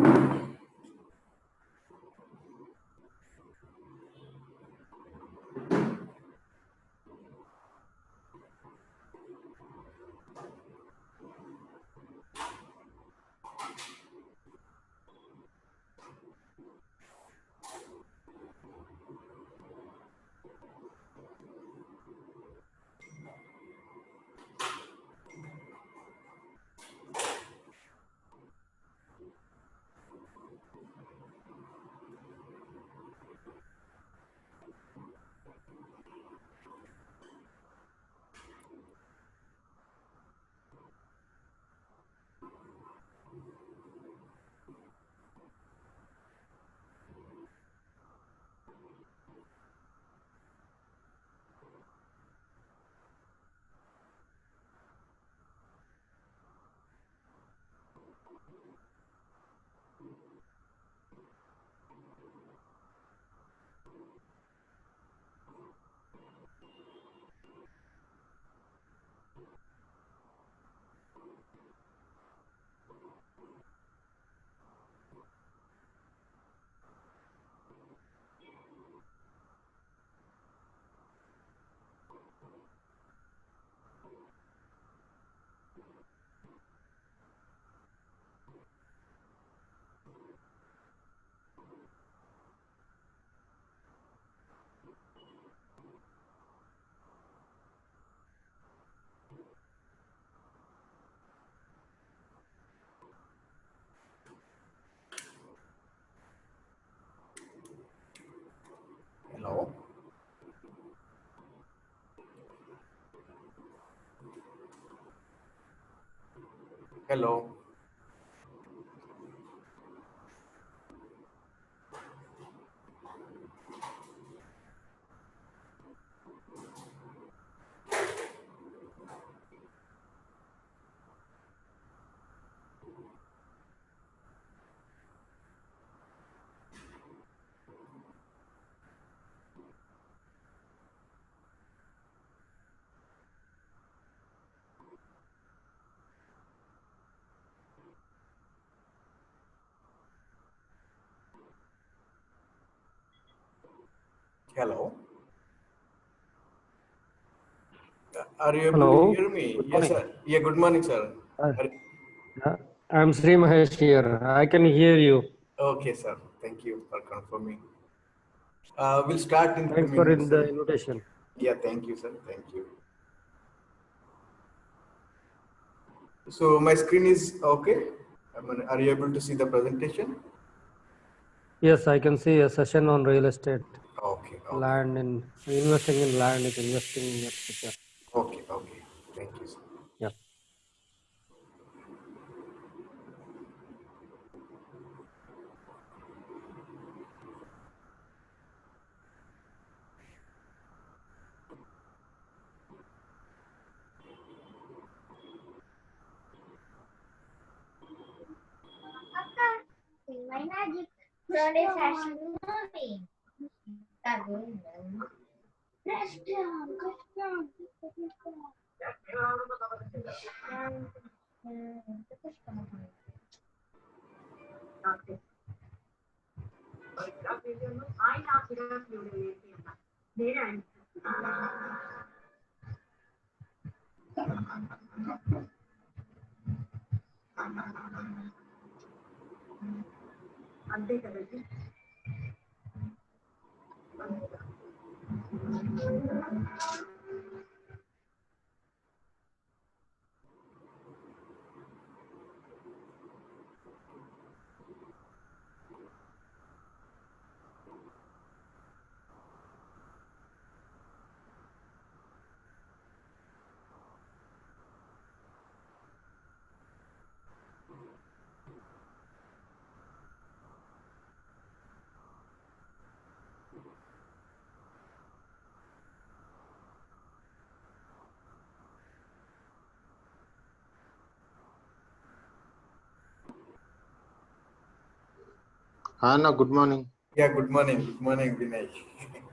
Hello. Hello. Hello. Are you able to Hello. hear me? Good Yes, morning. sir. Yeah, good morning, sir. I'm Sri Mahesh here. I can hear you. Okay, sir. Thank you for confirming. We'll start in Thanks for 2 minutes, the sir. invitation. Yeah, thank you, sir. Thank you. So my screen is okay. Are you able to see the presentation? Yes, I can see a session on real estate, Okay, okay, land and investing in land is investing in your future. okay, okay. Thank you, sir. Yeah. Anna, good morning. Yeah, good morning. Good morning, Vinay.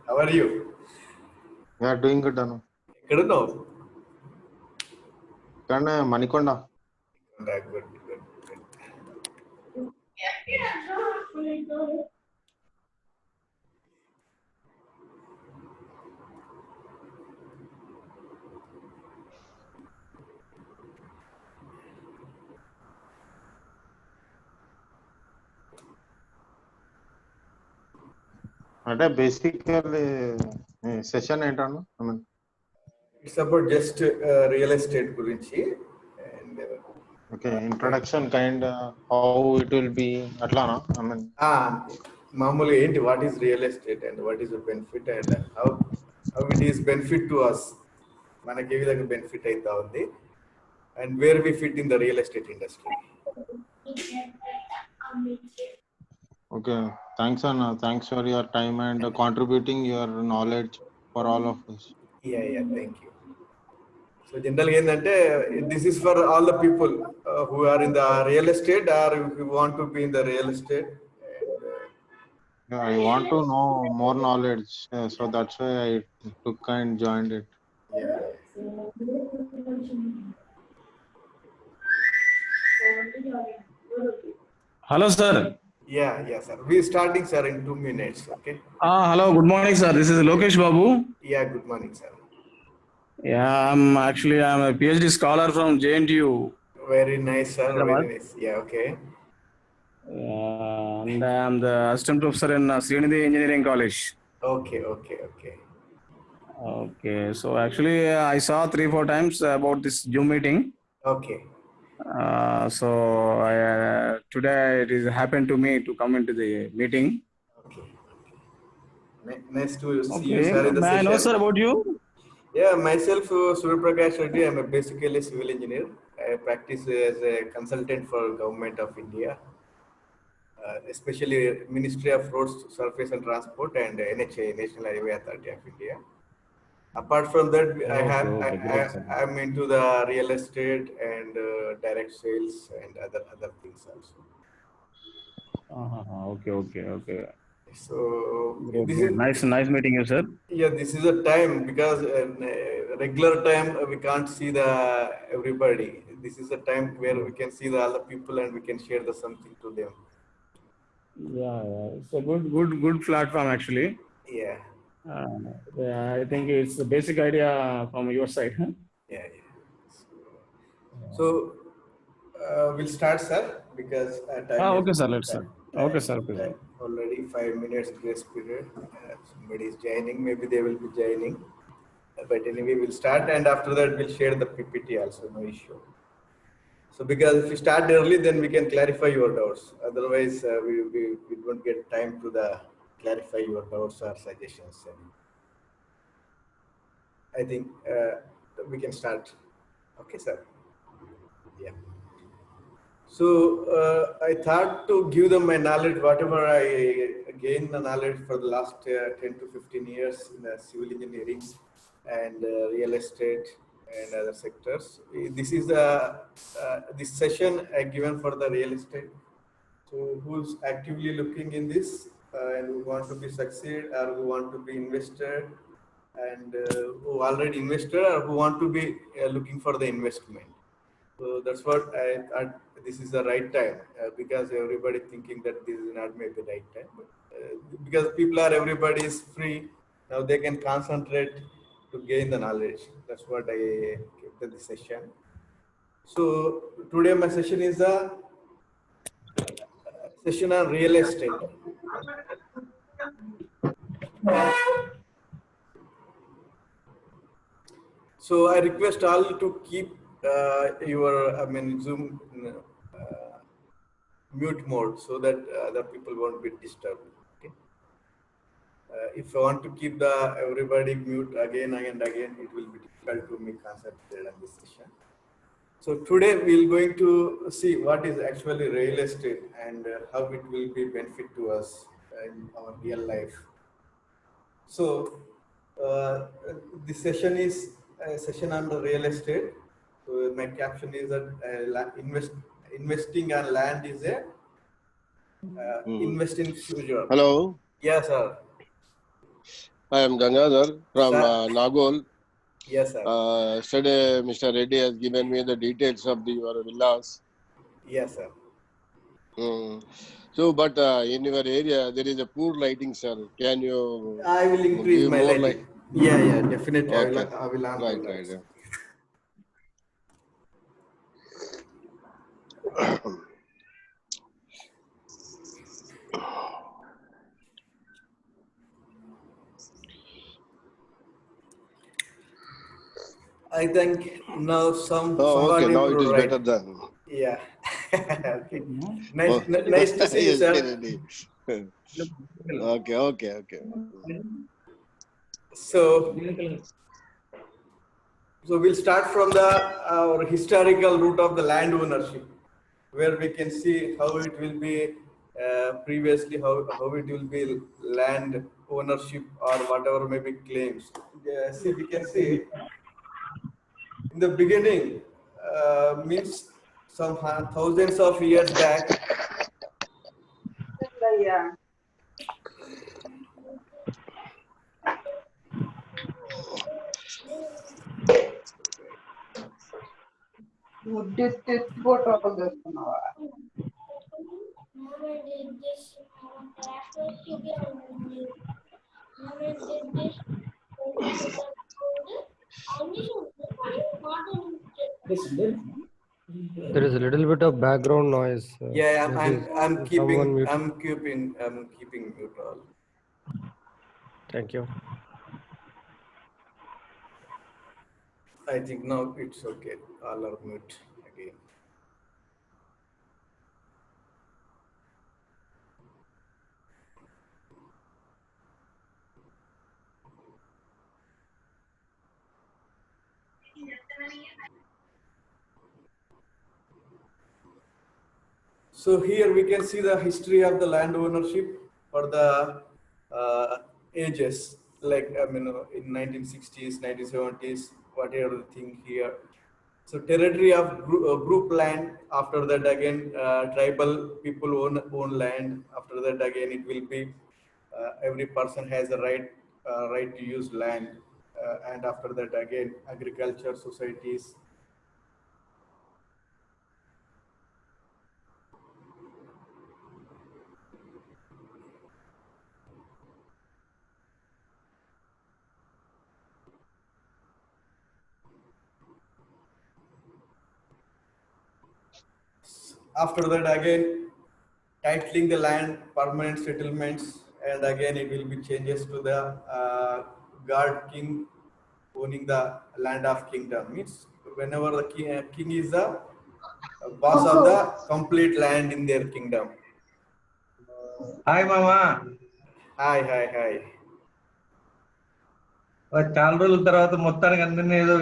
How are you? Yeah, doing good, Anna. Eక్కడున్నావు? Manikkonda. Good, good, good. అంటే basically session ఏంటన్నా I mean It's about just real estate గురించి and okay introduction kind how it will be అట్లానా I mean మామూలుగా ఏంటి what is real estate and what is the benefit and how it is benefit to us, మనకి ఏ విధంగా benefit అవుతా ఉంది and where we fit in the real estate industry. Okay thanks అన్న, thanks for your time and contributing your knowledge for all of us. Yeah, thank you. So జనరల్గా ఏంటంటే this is for all the people who are in the real estate or who want to be in the real estate. I want to know more knowledge, so that's why I took and joined it. Hello, sir. Yeah, sir. We starting, sir, in 2 minutes. Okay. Hello. Good morning, sir. This is Lokesh Babu. Yeah. Good morning, sir. Yeah, I'm a PhD scholar from JNTU. Very nice, sir. Very nice. Yeah. Okay. And I'm the assistant professor in Srinidhi Engineering College. Okay. Okay. So actually, I saw 3-4 times about this Zoom meeting. Okay. So today it is happened to me to come into the meeting. Okay. Nice to see Okay. you, sir, in the May session. I know, sir, about you? Yeah, myself, Surya Prakash Reddy. I'm basically a civil engineer. I practice as a consultant for Government of India, especially Ministry of Roads, Surface and Transport and NHA, National Highway Authority of India. Apart from that, I'm into the real estate and direct sales and other things also. Okay. So This is nice meeting you, sir. Yeah, this is a time because regular time we can't see the everybody. This is a time where we can see the other people and we can share something to them. Yeah, it's a good platform actually. Yeah. I think it's a basic idea from your side. Huh? Yeah. So we'll start, sir, because time Okay, sir. Let's start. Okay, sir. Already 5 minutes grace period. Somebody is joining. Maybe they will be joining. But anyway, we'll start, and after that, we'll share the PPT also. No issue. So because if we start early, then we can clarify your doubts. Otherwise, we won't get time to clarify your doubts or suggestions. I think we can start. Okay, sir. Yeah. So I thought to give them my knowledge, whatever I gained the knowledge for the last 10 to 15 years in civil engineering and real estate and other sectors. This is this session I given for the real estate. So who's actively looking in this and who want to be succeed or who want to be invested and who already invested or who want to be looking for the investment. So that's what I thought this is the right time because everybody thinking that this is not maybe the right time. But, because everybody is free now, they can concentrate to gain the knowledge. That's what I kept the session. So today my session is a session on real estate. So I request all to keep your Zoom mute mode so that other people won't be disturbed. Okay. If I want to keep everybody mute again and again, it will be difficult to me concentrate on this session. So today we're going to see what is actually real estate and how it will be benefit to us in our real life. So this session is a session on the real estate. So my caption is that investing on land is a invest in future. Hello. Yes, sir. I am Gangadhar from Nagol. Yes, sir. Yesterday, Mr. Reddy has given me the details of your villas. Yes, sir. So, but in your area there is a poor lighting, sir. Can you I will increase give my more lighting. light? Yeah, definitely. Okay. I will on my Right. lights. I think now Oh, okay. somebody Now it would is write. better than. Yeah. Okay. Oh, Nice to see you, yes, sir. Kennedy. Okay. So, we'll start from the our historical root of the land ownership, where we can see how it will be previously, how it will be land ownership or whatever may be claims. See, we can see in the beginning, means some thousands of years back. There is a little bit of background noise. Yeah, Maybe someone mute. I'm keeping mute all. Thank you. I think now it's okay. All are mute again. So here we can see the history of the land ownership for the ages, like in 1960s, 1970s, whatever the thing here. So territory of group land. After that again, tribal people own land. After that again, it will be every person has a right to use land. And after that again, agriculture societies. After that again, titling the land, permanent settlements, and again it will be changes to the guard king owning the land of kingdom. Means whenever the king is the boss of the complete land in their kingdom. Hi మామా Hi. చాలా రోజుల తర్వాత మొత్తానికి అందరినీ ఏదో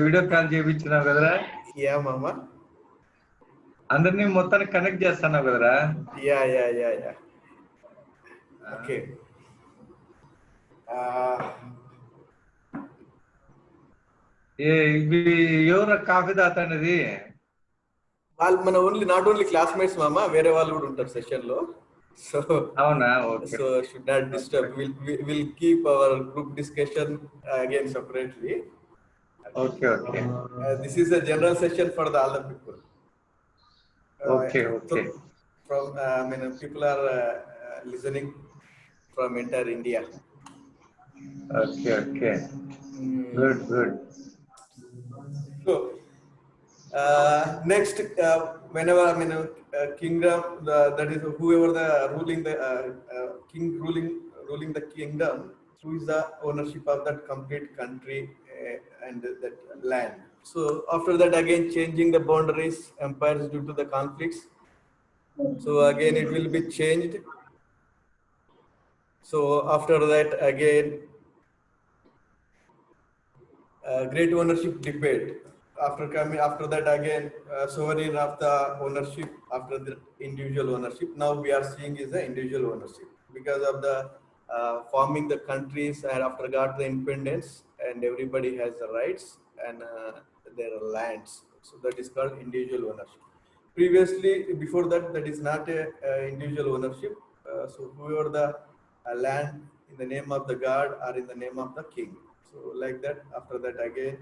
video call చేయించినావు కదరా Yeah, mama. అందరినీ మొత్తానికి కనెక్ట్ చేస్తున్నావు కదరా Yeah. Okay. ఇవి ఎవరు కాఫీ తాతనేది వాళ్ళు మన నాట్ ఓన్లీ క్లాస్మేట్స్ మామ, వేరే వాళ్ళు కూడా ఉంటారు సెషన్ లో. సో అవునా okay so should not disturb. We'll keep our group discussion again separately. Okay This is a general session for the other people. Okay. So from people are listening from entire India. Okay good So next, whenever kingdom, that is whoever the ruling the king ruling the kingdom, who is the ownership of that complete country and that land. So after that again changing the boundaries, empires due to the conflicts. So again it will be changed. So after that again, great ownership debate. After that again, sovereign of the ownership after the individual ownership. Now we are seeing is the individual ownership because of the forming the countries and after got the independence, and everybody has the rights and their lands. So that is called individual ownership. Previously, before that, that is not a individual ownership. So whoever the land in the name of the god or in the name of the king. So like that, after that again,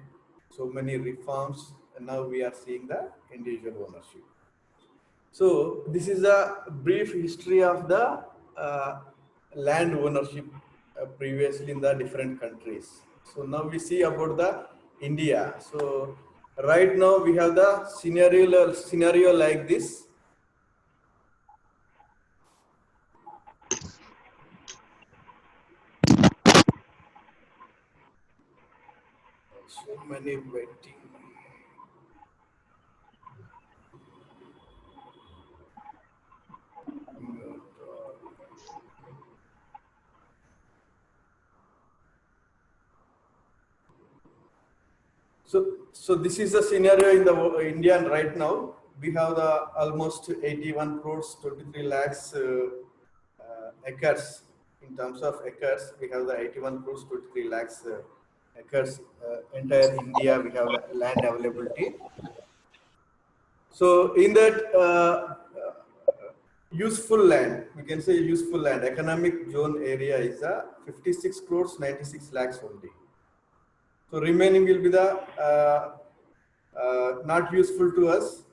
so many reforms, and now we are seeing the individual ownership. So this is a brief history of the land ownership previously in the different countries. So now we see about the India. So right now we have the scenario like this. So many waiting. So this is the scenario in the India right now. We have the almost 81 crores, 23 lakhs acres. In terms of acres, we have the 81 crores, 23 lakhs acres. Entire India, we have the land availability. So in that useful land, we can say useful land, economic zone area is a 56 crores, 96 lakhs only. So remaining will be the not useful to us.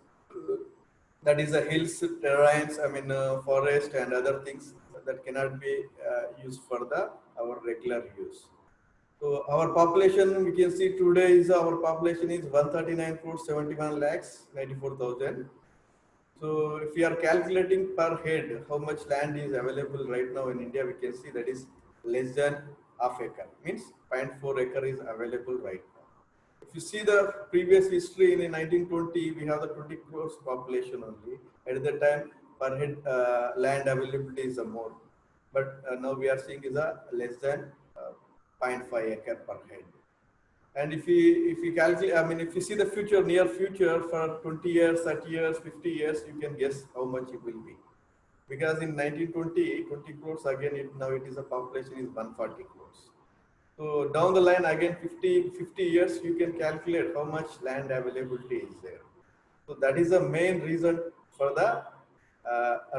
That is the hills, terrains, forest and other things that cannot be used for our regular use. So our population, we can see today is our population is 139 crores 71 lakhs 94,000. So if we are calculating per head how much land is available right now in India, we can see that is less than half acre, means 0.4 acre is available right now. If you see the previous history in 1920, we have the 20 crores population only. At that time, per head land availability is more, but now we are seeing is a less than 0.5 acre per head. And if we calculate, if you see the future, near future for 20 years, 30 years, 50 years, you can guess how much it will be. Because in 1920, 20 crores again, now it is a population is 140 crores. So down the line again 50 years, you can calculate how much land availability is there. So that is the main reason for the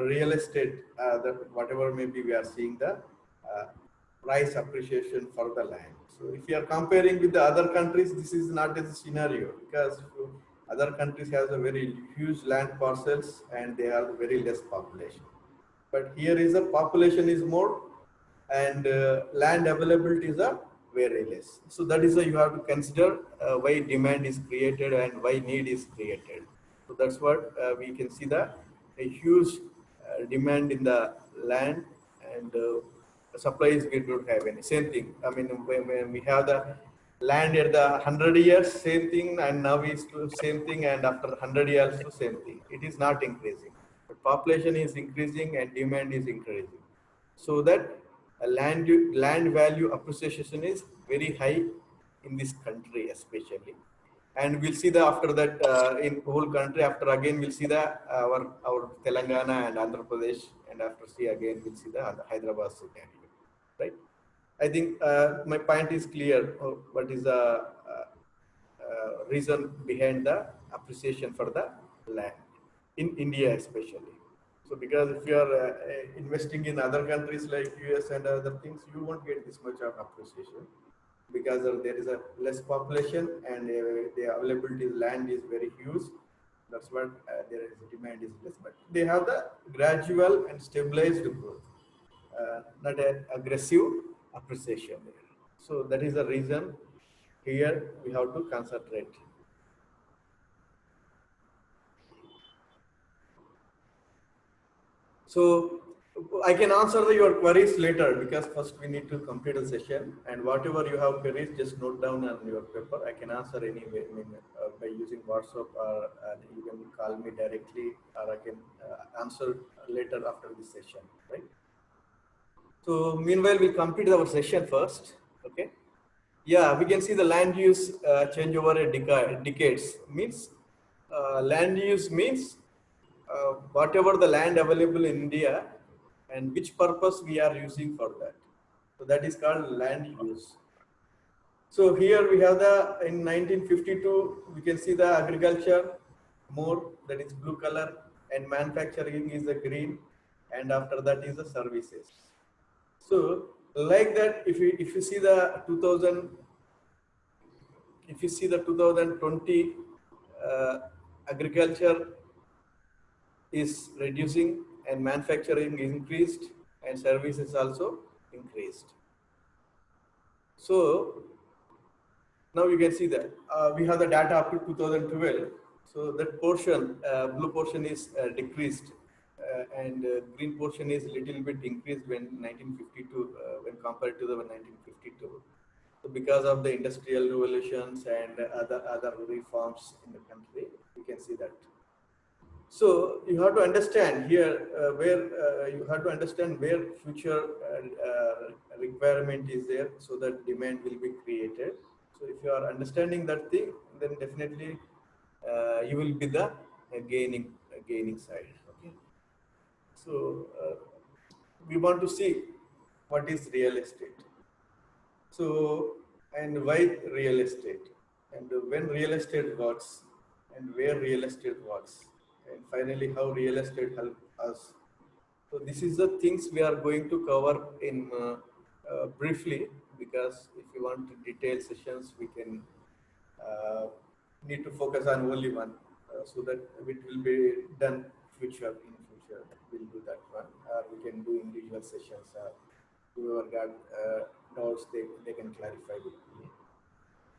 real estate, that whatever maybe we are seeing the price appreciation for the land. So if you are comparing with the other countries, this is not a scenario, because other countries have a very huge land parcels and they have very less population. But here is the population is more and land availability is a very less. So that is why you have to consider why demand is created and why need is created. So that's what we can see a huge demand in the land and supplies we don't have any. Same thing. When we have the land at the 100 years, same thing, and now is same thing, and after 100 years, same thing. It is not increasing. The population is increasing and demand is increasing. So that land value appreciation is very high in this country especially, and we'll see that after that in whole country. After again we'll see the our Telangana and Andhra Pradesh, and after see again we'll see the Hyderabad scenario, right? I think my point is clear. What is the reason behind the appreciation for the land in India especially? So because if you are investing in other countries like US and other things, you won't get this much of appreciation, because there is a less population and the availability of land is very huge. That's what there is demand is less, but they have the gradual and stabilized growth, not an aggressive appreciation there. So that is the reason here we have to concentrate. So I can answer your queries later, because first we need to complete the session, and whatever you have queries, just note down on your paper. I can answer anyway, by using WhatsApp, or you can call me directly, or I can answer later after this session, right? So meanwhile, we'll complete our session first, okay? Yeah, we can see the land use change over a decades. Means land use means whatever the land available in India and which purpose we are using for that. So that is called land use. So here we have in 1952, we can see the agriculture more, that is blue color, and manufacturing is the green, and after that is the services. So like that, if you see the 2020 agriculture is reducing and manufacturing increased and services also increased. So now you can see that we have the data up to 2012. So that portion, blue portion is decreased and green portion is little bit increased when 1952, when compared to the 1952. So because of the industrial revolutions and other reforms in the country, we can see that. So you have to understand here where future requirement is there, so that demand will be created. So if you are understanding that thing, then definitely you will be the gaining side. Okay. So we want to see what is real estate. So, and why real estate, and when real estate works, and where real estate works, and finally how real estate help us. So this is the things we are going to cover in briefly, because if you want detailed sessions, we can need to focus on only one, so that it will be done in future. We'll do that one, or we can do individual sessions. Whoever got doubts, they can clarify with me.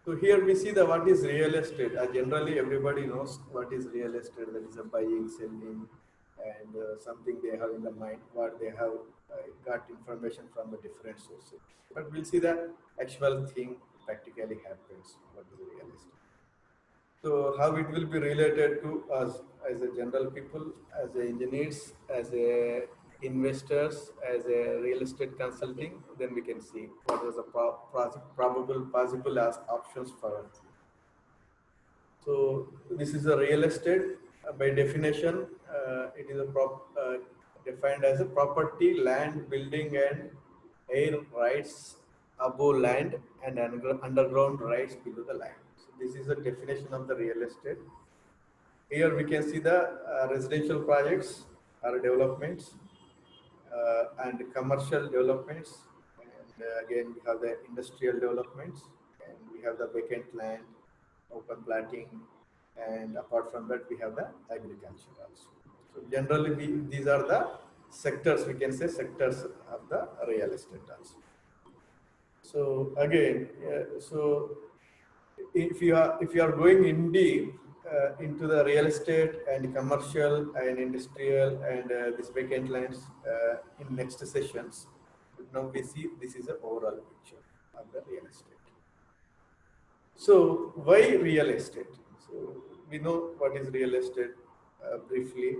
So here we see the what is real estate. Generally, everybody knows what is real estate. That is a buying, selling, and something they have in the mind, what they have got information from the different sources. But we'll see the actual thing practically happens. What is real estate? So how it will be related to us as a general people, as a engineers, as a investors, as a real estate consulting, then we can see what is the probable possible as options for us. So this is a real estate. By definition, it is defined as a property, land, building, and air rights above land and underground rights below the land. So this is the definition of the real estate. Here we can see the residential projects or developments and commercial developments, and again we have the industrial developments, and we have the vacant land, open platting, and apart from that we have the agriculture also. So generally these are the sectors, we can say sectors of the real estate also. So again, so if you are going in deep into the real estate and commercial and industrial and this vacant lands in next sessions, now we see this is an overall picture of the real estate. So why real estate? So we know what is real estate briefly,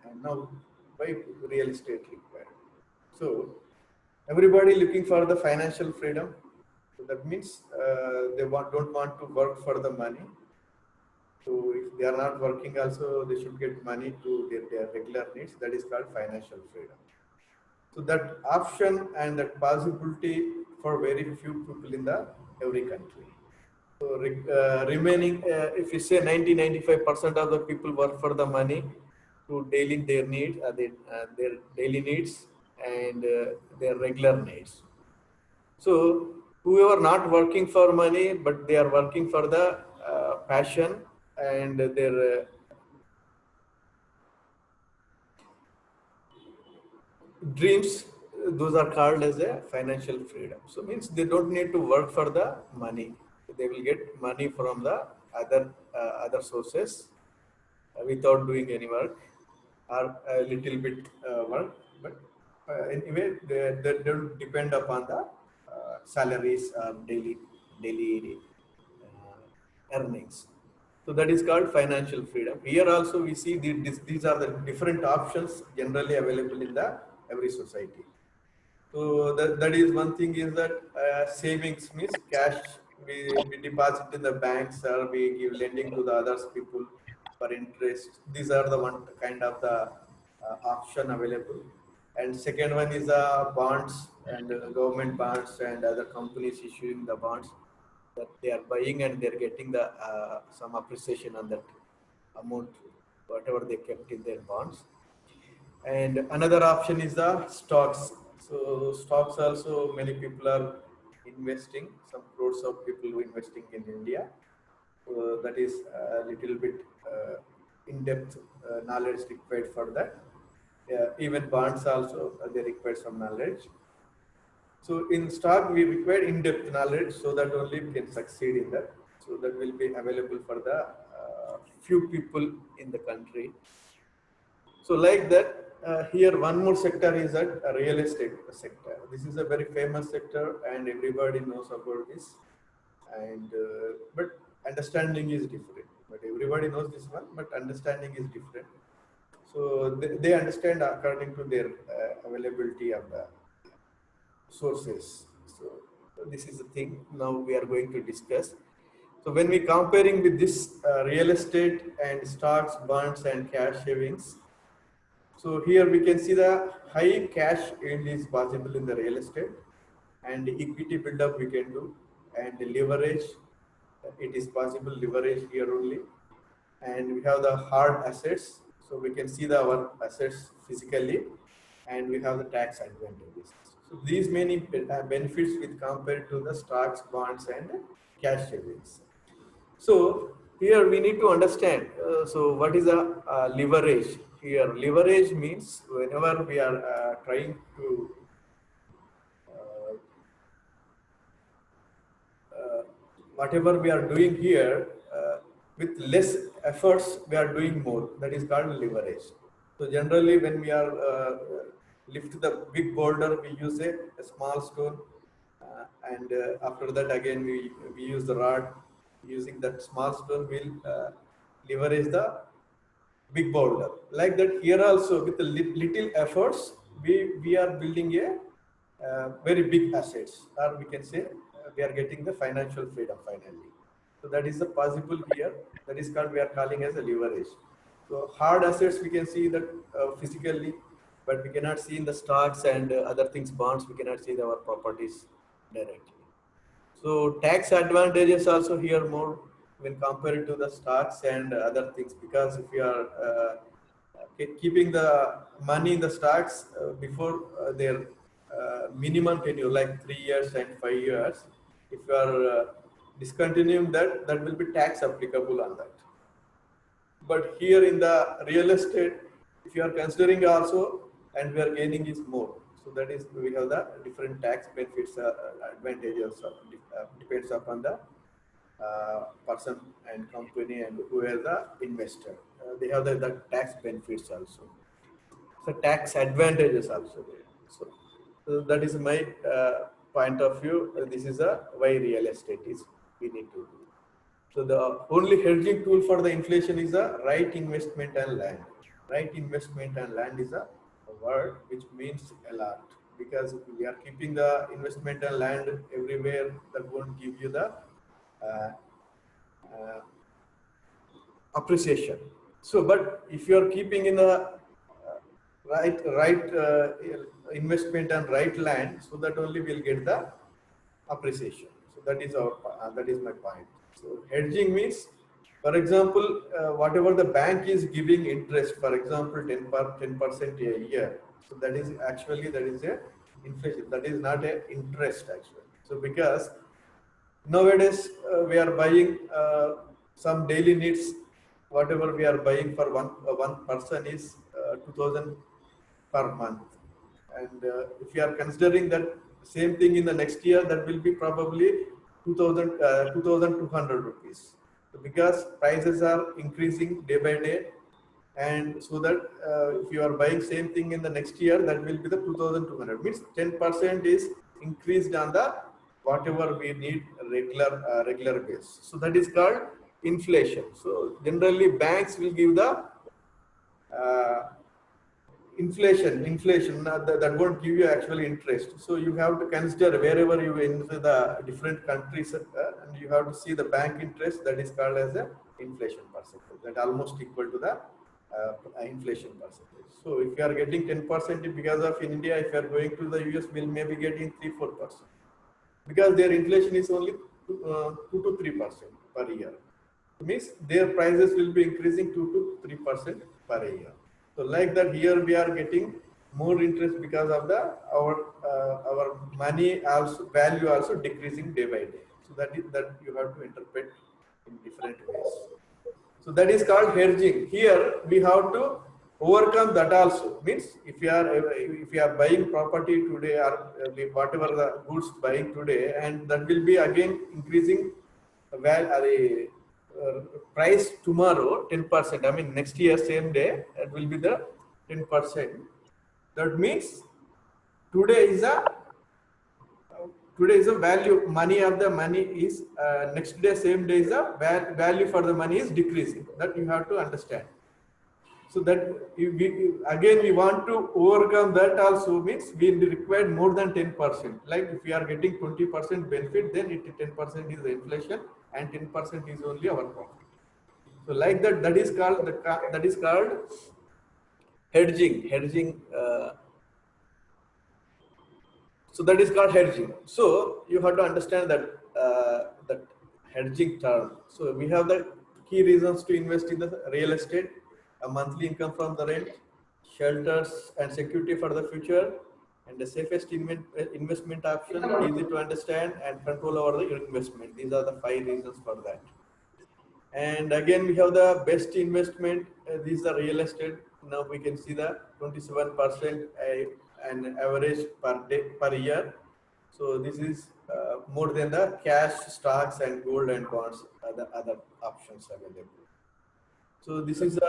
and now why real estate required. So everybody looking for the financial freedom. So that means they don't want to work for the money. So if they are not working also, they should get money to their regular needs. That is called financial freedom. So that option and that possibility for very few people in every country. So remaining, if you say 90-95% of the people work for the money to daily their needs, their daily needs and their regular needs. So whoever not working for money, but they are working for the passion and their dreams, those are called as a financial freedom. So means they don't need to work for the money. They will get money from the other sources without doing any work or a little bit work. But anyway, they don't depend upon the salaries or daily earnings. So that is called financial freedom. Here also we see these are the different options generally available in every society. So that is one thing is that savings means cash we deposit in the banks, or we give lending to the others people for interest. These are the one kind of the option available. And second one is bonds and government bonds and other companies issuing the bonds that they are buying, and they're getting the some appreciation on that amount, whatever they kept in their bonds. And another option is the stocks. So stocks also many people are investing, some crores of people investing in India. So that is a little bit in-depth knowledge required for that. Even bonds also, they require some knowledge. So in stock, we require in-depth knowledge so that only we can succeed in that. So that will be available for the few people in the country. So like that, here one more sector is that real estate sector. This is a very famous sector and everybody knows about this. And but understanding is different. But everybody knows this one, but understanding is different. So they understand according to their availability of the sources. So this is the thing now we are going to discuss. So when we comparing with this real estate and stocks, bonds and cash savings, so here we can see the high cash yield is possible in the real estate and equity build-up we can do, and the leverage, it is possible leverage here only. And we have the hard assets, so we can see our assets physically, and we have the tax advantages. So these many benefits with compared to the stocks, bonds and cash savings. So here we need to understand, so what is a leverage? Here leverage means whenever we are trying to whatever we are doing here, with less efforts we are doing more, that is called leverage. So generally when we are lift the big boulder, we use a small stone, and after that again we use the rod. Using that small stone will leverage the big boulder. Like that here also with the little efforts we are building a very big assets, or we can say we are getting the financial freedom finally. So that is the possible here, that is called, we are calling as a leverage. So hard assets we can see that physically, but we cannot see in the stocks and other things, bonds, we cannot see our properties directly. So tax advantages also here more when compared to the stocks and other things, because if you are keeping the money in the stocks before their minimum tenure like 3 years and 5 years, if you are discontinuing that, that will be tax applicable on that. But here in the real estate, if you are considering also, and we are gaining is more. So that is, we have the different tax benefits, advantages depends upon the person and company and who is the investor. They have the tax benefits also. So tax advantages also there. So that is my point of view. This is a why real estate is we need to do. So the only hedging tool for the inflation is the right investment and land. Right investment and land is a word which means a lot, because if we are keeping the investment and land everywhere, that won't give you the appreciation. So, but if you are keeping in the right investment and right land, so that only will get the appreciation. So that is our that is my point. So hedging means, for example, whatever the bank is giving interest, for example, 10% a year. So that is actually, that is a inflation. That is not a interest actually. So because nowadays we are buying some daily needs, whatever we are buying for one person is 2,000 per month. And if you are considering that same thing in the next year, that will be probably 2,200 rupees. So because prices are increasing day by day, and so that if you are buying same thing in the next year, that will be the 2,200. Means 10% is increased on the whatever we need regular base. So that is called inflation. So generally banks will give the inflation that won't give you actually interest. So you have to consider wherever you enter the different countries, and you have to see the bank interest, that is called as a inflation percentage, that almost equal to the inflation percentage. So if you are getting 10% because of India, if you are going to the US, will maybe getting 3-4%, because their inflation is only 2 to 3% per year. It means their prices will be increasing 2 to 3% per year. So like that, here we are getting more interest because of the our money also value also decreasing day by day. So that is that you have to interpret in different ways. So that is called hedging. Here we have to overcome that also. Means if you are buying property today or whatever the goods buying today, and that will be again increasing the price tomorrow 10%. I mean next year same day it will be the 10%. That means today is a value, money of the money is next day same day is a value for the money is decreasing. That you have to understand. So that we want to overcome that also, means we require more than 10%. Like if we are getting 20% benefit, then 10% is the inflation and 10% is only our profit. So like that is called hedging. So that is called hedging. So you have to understand that hedging term. So we have the key reasons to invest in the real estate: a monthly income from the rent, shelters and security for the future, and the safest investment option, easy to understand, and control over the investment. These are the 5 reasons for that. And again, we have the best investment. This is the real estate. Now we can see the 27% an average per year. So this is more than the cash, stocks, and gold and bonds, other options available. So this is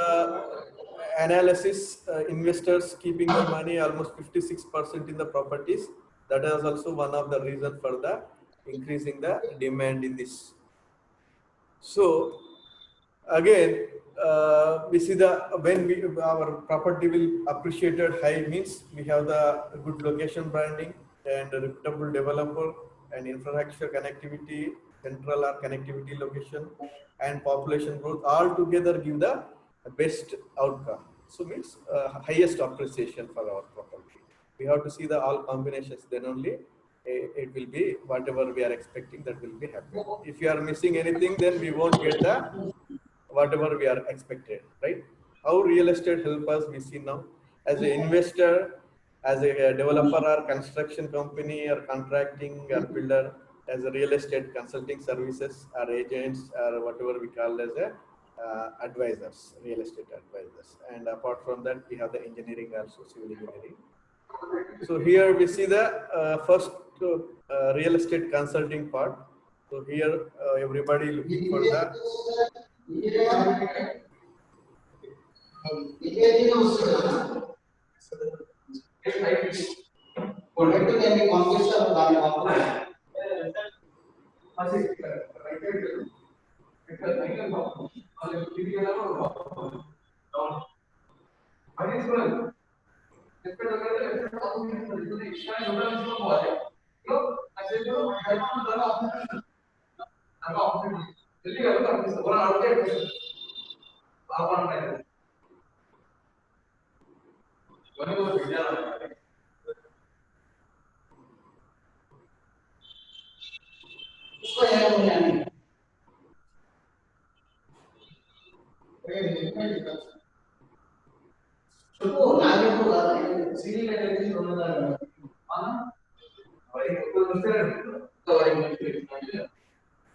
analysis. Investors keeping the money almost 56% in the properties. That is also one of the reasons for the increasing the demand in this. So again, we see when our property will appreciated high, means we have the good location branding and a reputable developer and infrastructure connectivity, central or connectivity location, and population growth all together give the best outcome. So means highest appreciation for our property. We have to see the all combinations, then only it will be whatever we are expecting, that will be happening. If you are missing anything, then we won't get the whatever we are expected, right? How real estate help us, we see now. As an investor, as a developer or construction company or contracting or builder, as a real estate consulting services or agents or whatever we call as a advisors, real estate advisors. And apart from that, we have the engineering also, civil engineering. So here we see the first real estate consulting part. So here everybody looking for the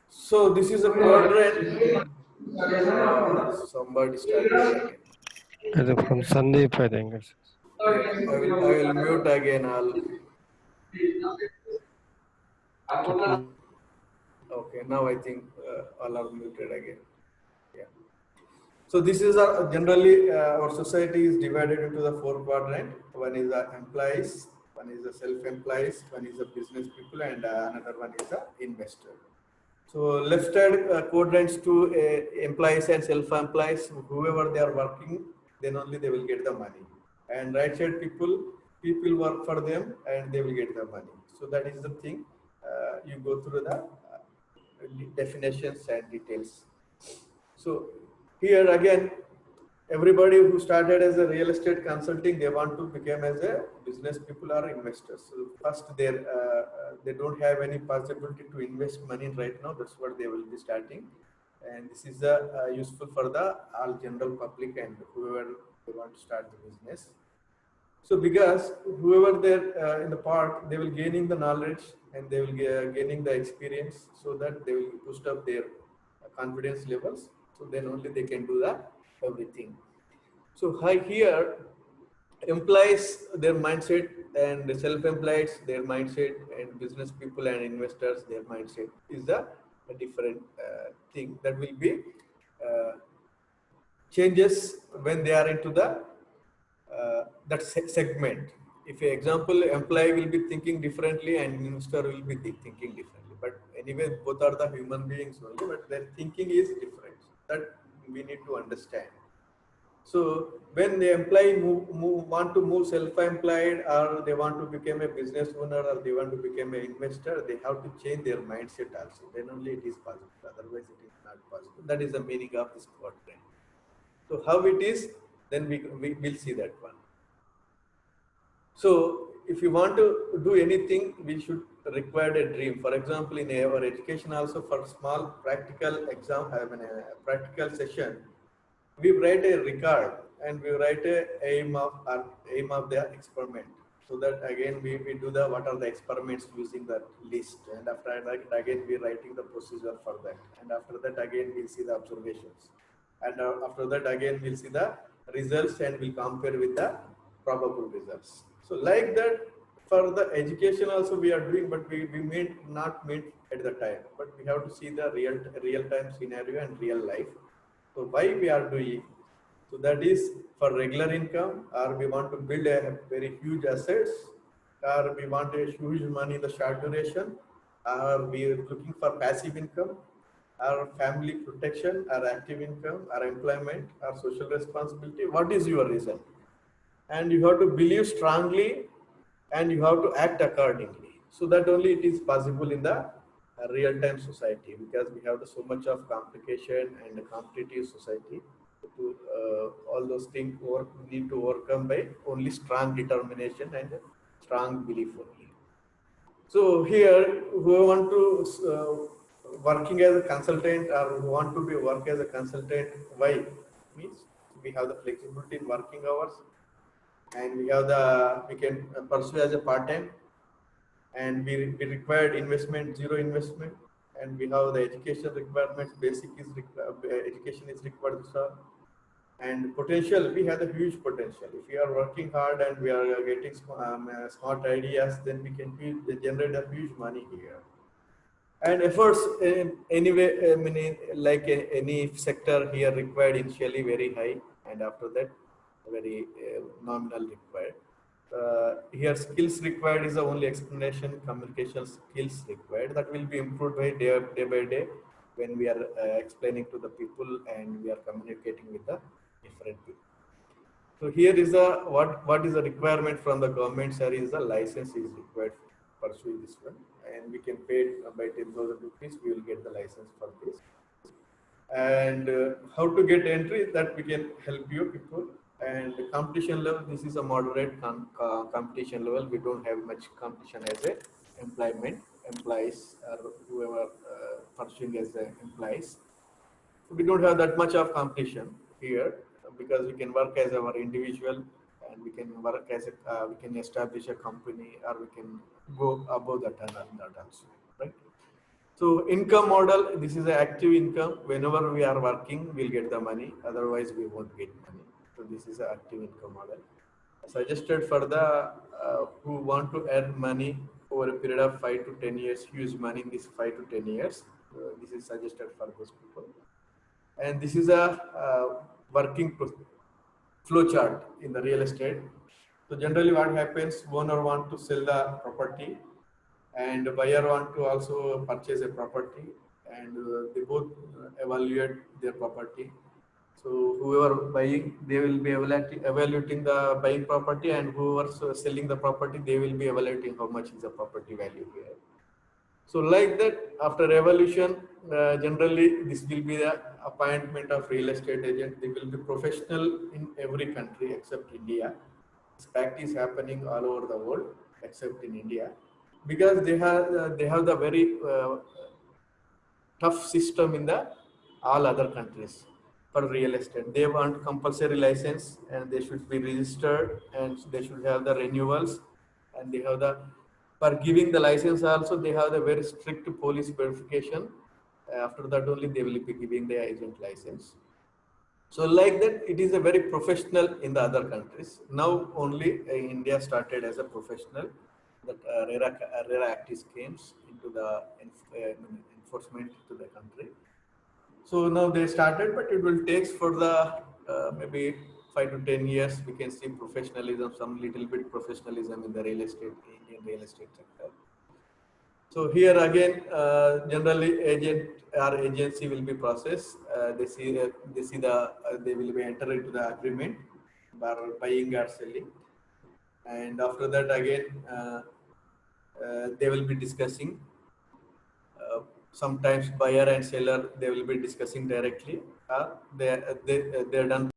so this is a quadrant. Somebody started again. From Sandeep, I think. I will mute again. Okay, now I think all are muted again. Yeah. So this is generally our society is divided into the 4 quadrants. One is the employees, one is the self-employees, one is the business people, and another one is the investor. So left side quadrants to employees and self-employees, whoever they are working, then only they will get the money. And right side people work for them and they will get the money. So that is the thing. You go through the definitions and details. So here again, everybody who started as a real estate consulting, they want to become as a business people or investors. So first they don't have any possibility to invest money right now. That's what they will be starting. And this is useful for the all general public and whoever they want to start the business. So because whoever they're in the part, they will gaining the knowledge and they will gaining the experience, so that they will boost up their confidence levels So then only they can do the everything. So here employees, their mindset, and the self-employed, their mindset, and business people and investors, their mindset is a different thing that will be uh, changes when they are into the that segment. If an example, employee will be thinking differently and investor will be thinking differently. But anyway, both are the human beings only, but their thinking is different. That we need to understand. So when the employee want to move self-employed, or they want to become a business owner, or they want to become an investor, they have to change their mindset also. Then only it is possible. Otherwise, it is not possible. That is the meaning of this quadrant. So how it is, then we will see that one. So if you want to do anything, we should require a dream. For example, in our education also, for small practical exam, I mean a practical session, we write a record and we write a aim of the experiment. So that again we do the what are the experiments using that list, and after that again we writing the procedure for that, and after that again we'll see the observations, and after that again we'll see the results and we'll compare with the probable results. So like that for the education also we are doing, but we may not meet at the time, but we have to see the real time scenario and real life. So why we are doing? So that is for regular income, or we want to build a very huge assets, or we want a huge money in the short duration, or we are looking for passive income, or family protection, or active income, or employment, or social responsibility. What is your reason? And you have to believe strongly, and you have to act accordingly. So that only it is possible in the real-time society, because we have so much of complication and a competitive society. To all those things need to overcome by only strong determination and strong belief only. So here, who want to working as a consultant, or who want to be work as a consultant, why? Means we have the flexibility in working hours, and we can pursue as a part-time, and we required investment, zero investment, and we have the education requirements, basic is education is required, sir. And potential, we have a huge potential. If we are working hard and we are getting smart ideas, then we can generate a huge money here. And efforts anyway, I mean, like any sector here required initially very high, and after that very nominal required. Here skills required is the only explanation. Communication skills required, that will be improved by day by day when we are explaining to the people and we are communicating with the different people. So here is a what is the requirement from the government, sir, is the license is required to pursue this one, and we can pay by 10,000 rupees, we will get the license for this. And how to get entry, that we can help you people. And competition level, this is a moderate competition level. We don't have much competition as a employees or whoever pursuing as the employees. So we don't have that much of competition here, because we can work as our individual, and we can work as a we can establish a company, or we can go above that and that also, right? So income model, this is an active income. Whenever we are working, we'll get the money. Otherwise, we won't get money. So this is an active income model. Suggested for the who want to earn money over a period of 5 to 10 years, huge money in this 5 to 10 years. This is suggested for those people. And this is a working flow chart in the real estate. So generally what happens, owner want to sell the property, and buyer want to also purchase a property, and they both evaluate their property. So whoever buying, they will be evaluating the buying property, and whoever selling the property, they will be evaluating how much is the property value here. So like that, after evaluation, generally this will be the appointment of real estate agent. They will be professional in every country except India. This practice happening all over the world except in India, because they have the very tough system in the all other countries for real estate. They want compulsory license, and they should be registered, and they should have the renewals, and they have the, for giving the license also, they have the very strict police verification, After that only they will be giving the agent license. So like that, it is a very professional in the other countries. Now only India started as a professional that RERA Act came into the enforcement to the country. So now they started, but it will take for the maybe 5 to 10 years. We can see professionalism, some little bit professionalism in the real estate, Indian real estate sector. So here again, generally agent or agency will be processed. They will be enter into the agreement by buying or selling, and after that again they will be discussing. Sometimes buyer and seller they will be discussing directly. They're done